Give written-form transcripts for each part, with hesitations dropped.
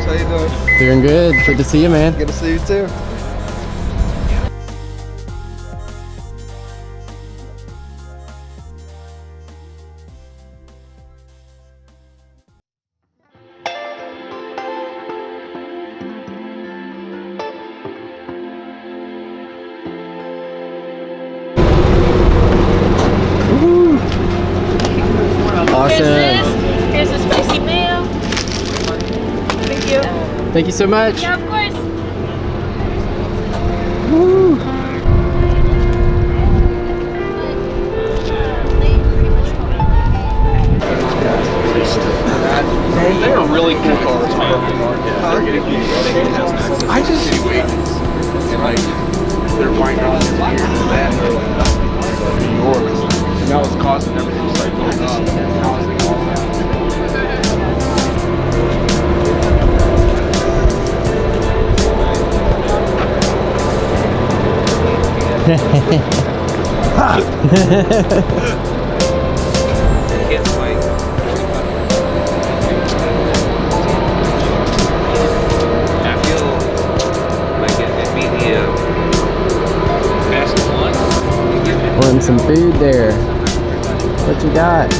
How you doing? Doing good. Good to see you, man. Good to see you too. Awesome. Here's a spicy meal. Thank you. Thank you so much. Yeah, of course. Woo. They are really cool cars, man. I just they're buying all these years and then yours. And now it's costing everything to start going up. Housing, all that. Kids like I feel like it'd be the best one. Wanting some food there. What you got?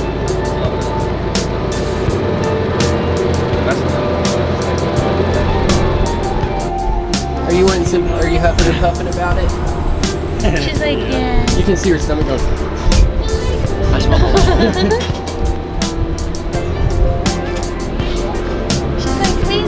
Are you wanting some? Are you huffing and puffing about it? She's like, yeah. You can see her stomach going. She's like, please.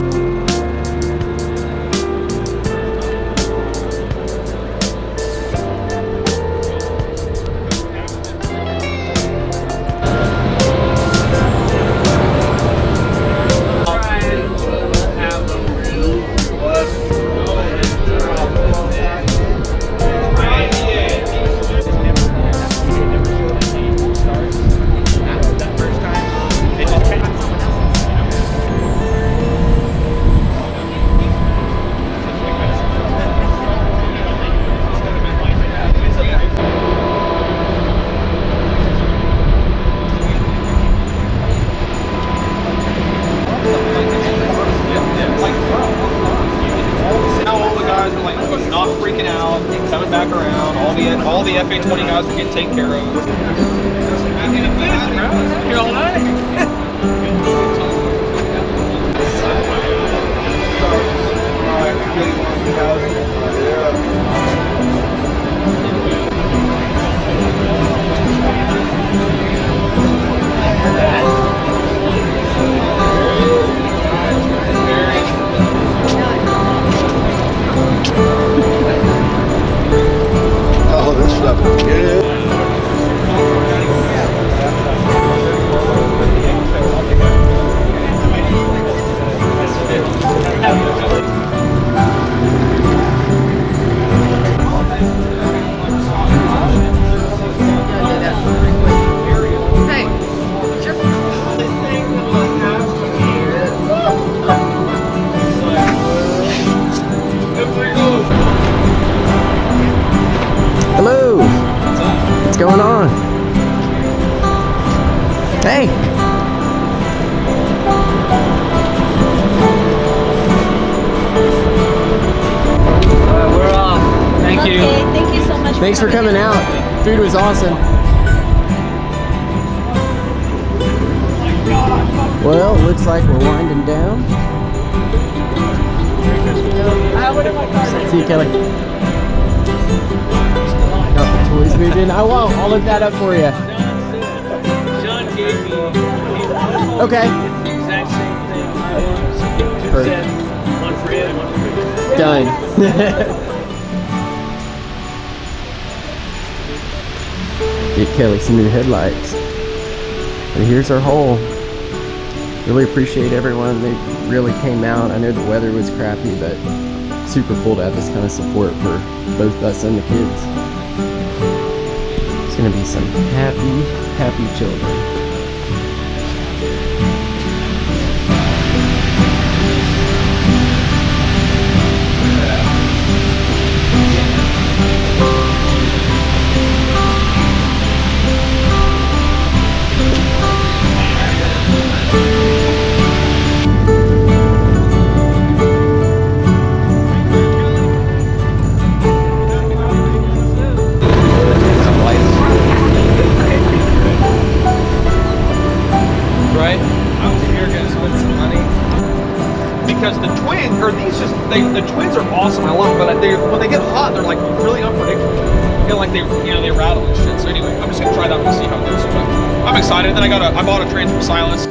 Not freaking out, coming back around. All the FA20 guys are getting taken care of. Here all night. Oh, this stuff is good. Hello. What's going on? Hey. We're off. Thank you. Okay, thank you so much. Thanks for coming out. Food was awesome. Well, looks like we're winding down. See you, Kelly. Got the toys moved in. I won't. I'll look that up for you. Sean gave me Okay. the exact same thing I wanted. Perfect. Said, one for him, one for me. Done. Get Kelly some new headlights. And here's our haul. Really appreciate everyone. They really came out. I know the weather was crappy, but super cool to have this kind of support for both us and the kids. It's gonna be some happy, happy children. the twins are awesome. I love them, but when they get hot, they're like really unpredictable. And like they rattle and shit. So anyway, I'm just gonna try that one and see how it goes. But I'm excited. And then I bought a train from Silas.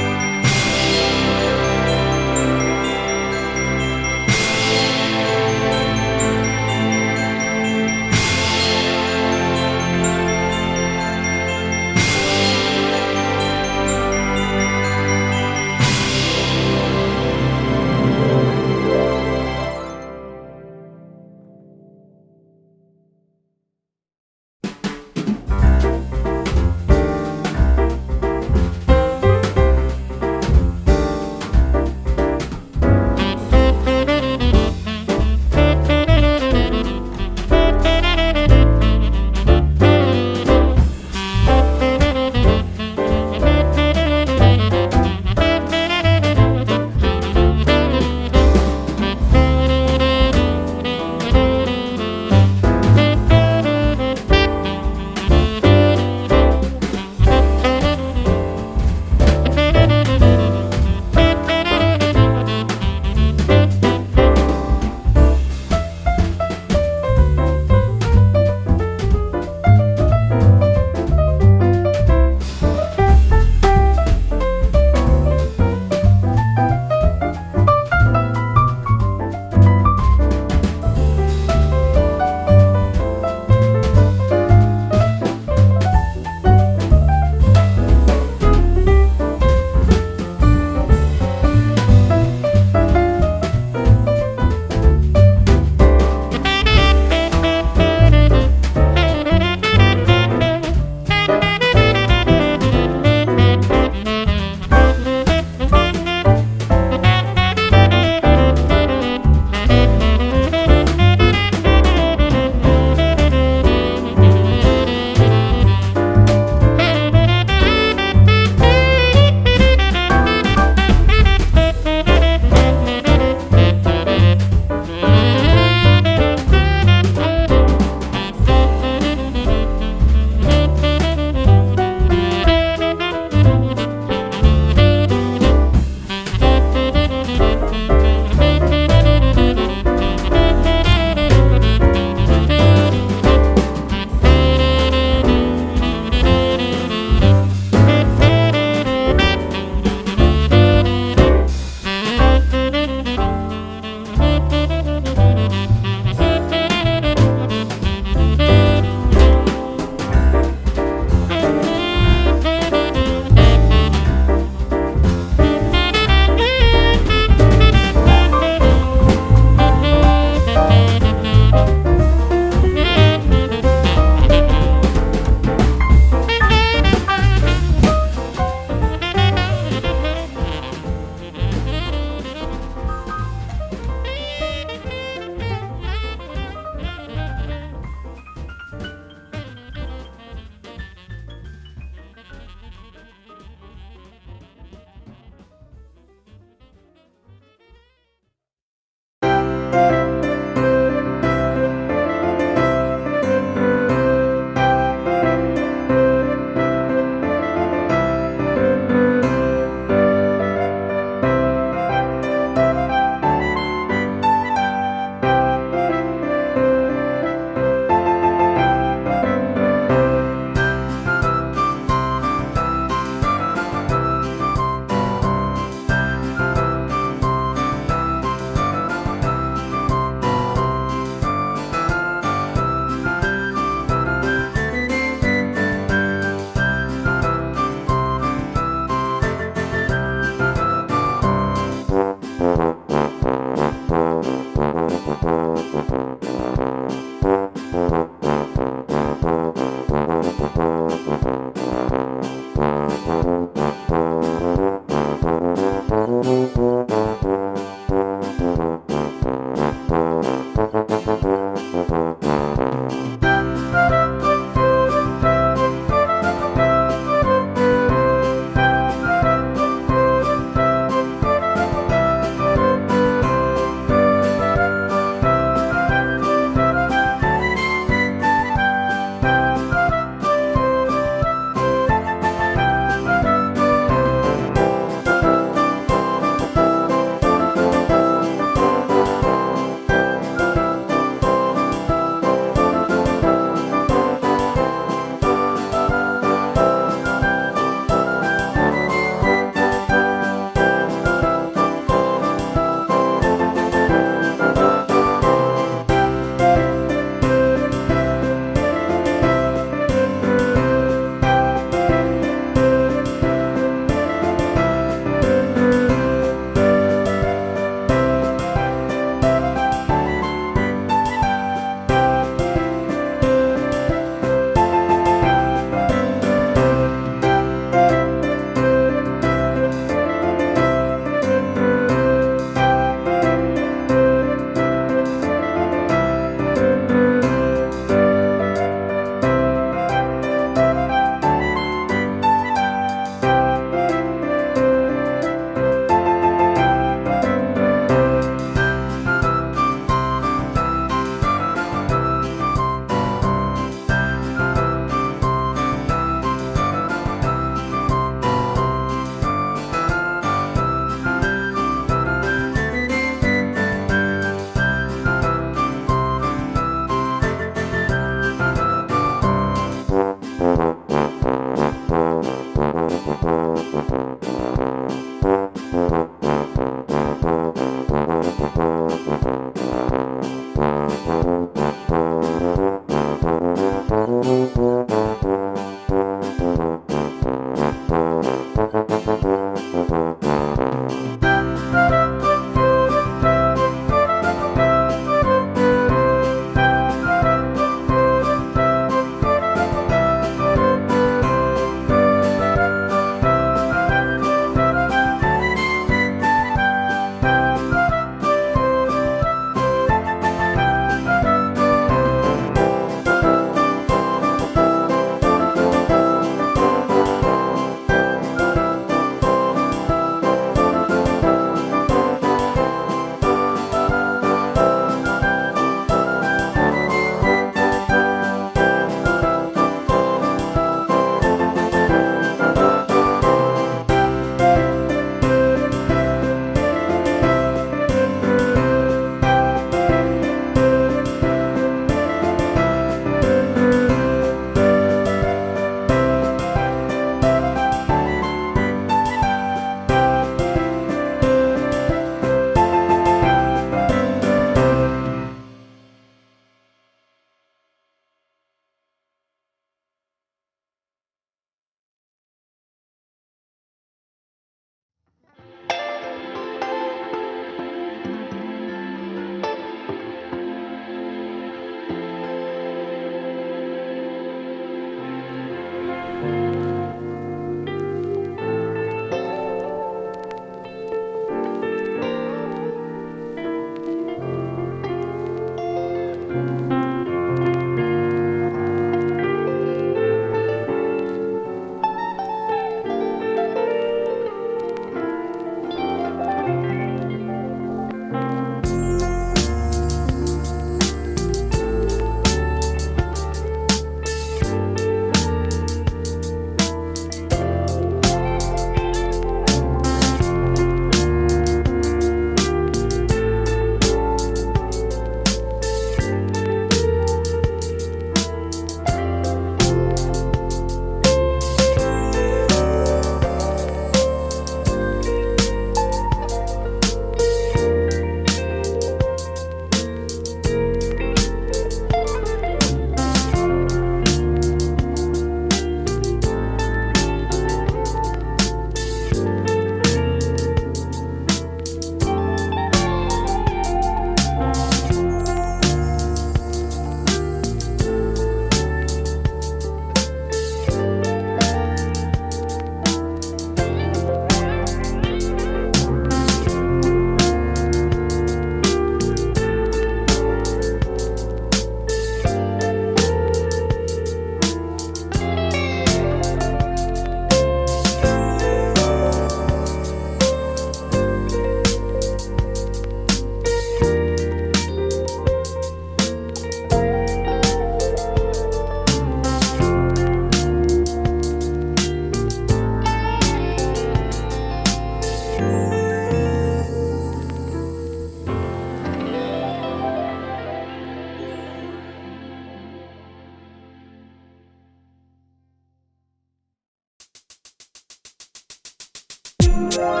Bye.